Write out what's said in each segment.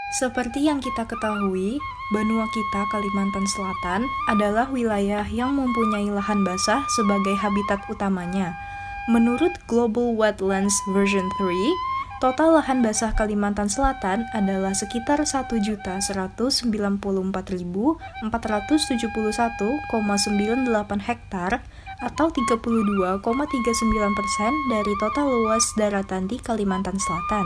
Seperti yang kita ketahui, benua kita Kalimantan Selatan adalah wilayah yang mempunyai lahan basah sebagai habitat utamanya. Menurut Global Wetlands Version 3, total lahan basah Kalimantan Selatan adalah sekitar 1.194.471,98 hektar atau 32,39% dari total luas daratan di Kalimantan Selatan.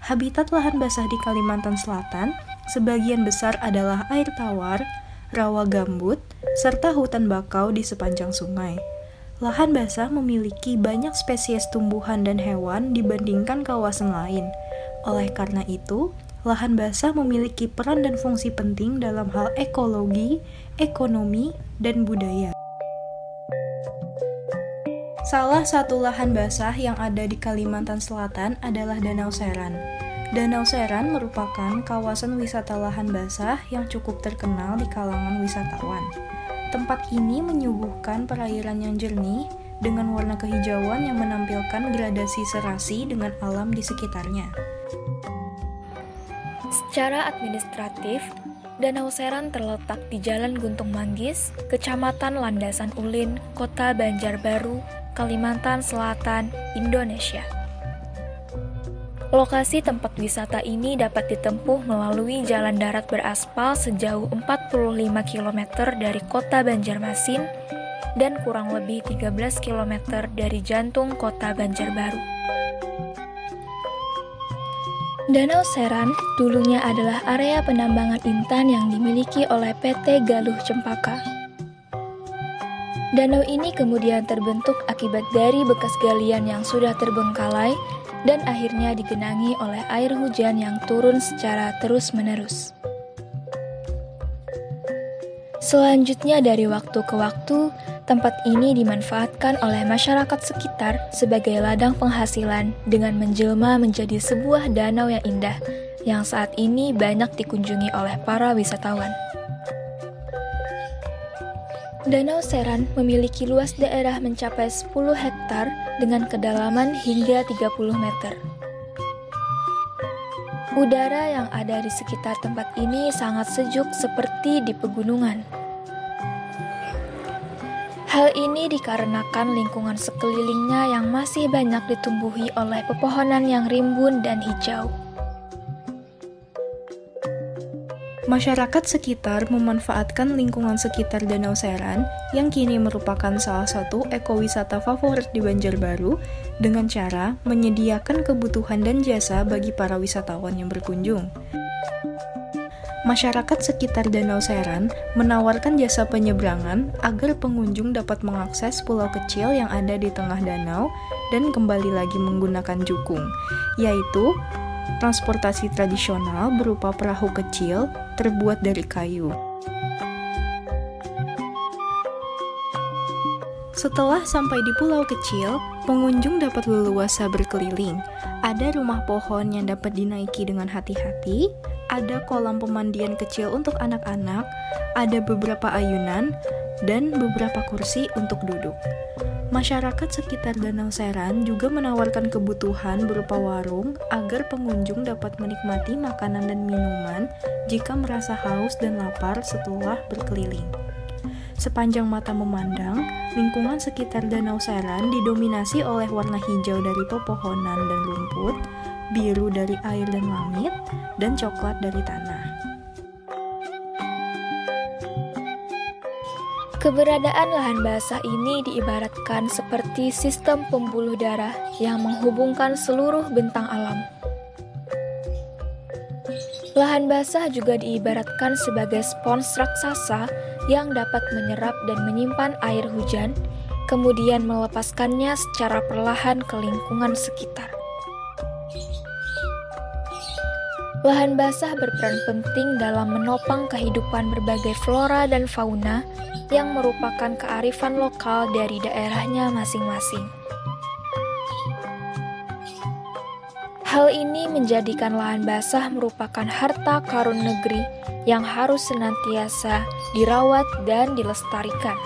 Habitat lahan basah di Kalimantan Selatan sebagian besar adalah air tawar, rawa gambut, serta hutan bakau di sepanjang sungai. Lahan basah memiliki banyak spesies tumbuhan dan hewan dibandingkan kawasan lain. Oleh karena itu, lahan basah memiliki peran dan fungsi penting dalam hal ekologi, ekonomi, dan budaya. Salah satu lahan basah yang ada di Kalimantan Selatan adalah Danau Seran. Danau Seran merupakan kawasan wisata lahan basah yang cukup terkenal di kalangan wisatawan. Tempat ini menyuguhkan perairan yang jernih dengan warna kehijauan yang menampilkan gradasi serasi dengan alam di sekitarnya. Secara administratif, Danau Seran terletak di Jalan Guntung Manggis, Kecamatan Landasan Ulin, Kota Banjarbaru, Kalimantan Selatan, Indonesia. Lokasi tempat wisata ini dapat ditempuh melalui jalan darat beraspal sejauh 45 km dari kota Banjarmasin dan kurang lebih 13 km dari jantung kota Banjarbaru. Danau Seran dulunya adalah area penambangan intan yang dimiliki oleh PT Galuh Cempaka. Danau ini kemudian terbentuk akibat dari bekas galian yang sudah terbengkalai dan akhirnya digenangi oleh air hujan yang turun secara terus-menerus. Selanjutnya dari waktu ke waktu, tempat ini dimanfaatkan oleh masyarakat sekitar sebagai ladang penghasilan dengan menjelma menjadi sebuah danau yang indah yang saat ini banyak dikunjungi oleh para wisatawan. Danau Seran memiliki luas daerah mencapai 10 hektar dengan kedalaman hingga 30 meter. Udara yang ada di sekitar tempat ini sangat sejuk seperti di pegunungan. Hal ini dikarenakan lingkungan sekelilingnya yang masih banyak ditumbuhi oleh pepohonan yang rimbun dan hijau. Masyarakat sekitar memanfaatkan lingkungan sekitar Danau Seran yang kini merupakan salah satu ekowisata favorit di Banjarbaru dengan cara menyediakan kebutuhan dan jasa bagi para wisatawan yang berkunjung. Masyarakat sekitar Danau Seran menawarkan jasa penyeberangan agar pengunjung dapat mengakses pulau kecil yang ada di tengah danau dan kembali lagi menggunakan jukung, yaitu transportasi tradisional berupa perahu kecil terbuat dari kayu. Setelah sampai di pulau kecil, pengunjung dapat leluasa berkeliling. Ada rumah pohon yang dapat dinaiki dengan hati-hati, ada kolam pemandian kecil untuk anak-anak, ada beberapa ayunan, dan beberapa kursi untuk duduk. Masyarakat sekitar Danau Seran juga menawarkan kebutuhan berupa warung agar pengunjung dapat menikmati makanan dan minuman jika merasa haus dan lapar setelah berkeliling. Sepanjang mata memandang, lingkungan sekitar Danau Seran didominasi oleh warna hijau dari pepohonan dan rumput, biru dari air dan langit, dan coklat dari tanah. Keberadaan lahan basah ini diibaratkan seperti sistem pembuluh darah yang menghubungkan seluruh bentang alam. Lahan basah juga diibaratkan sebagai spons raksasa yang dapat menyerap dan menyimpan air hujan, kemudian melepaskannya secara perlahan ke lingkungan sekitar. Lahan basah berperan penting dalam menopang kehidupan berbagai flora dan fauna yang merupakan kearifan lokal dari daerahnya masing-masing. Hal ini menjadikan lahan basah merupakan harta karun negeri yang harus senantiasa dirawat dan dilestarikan.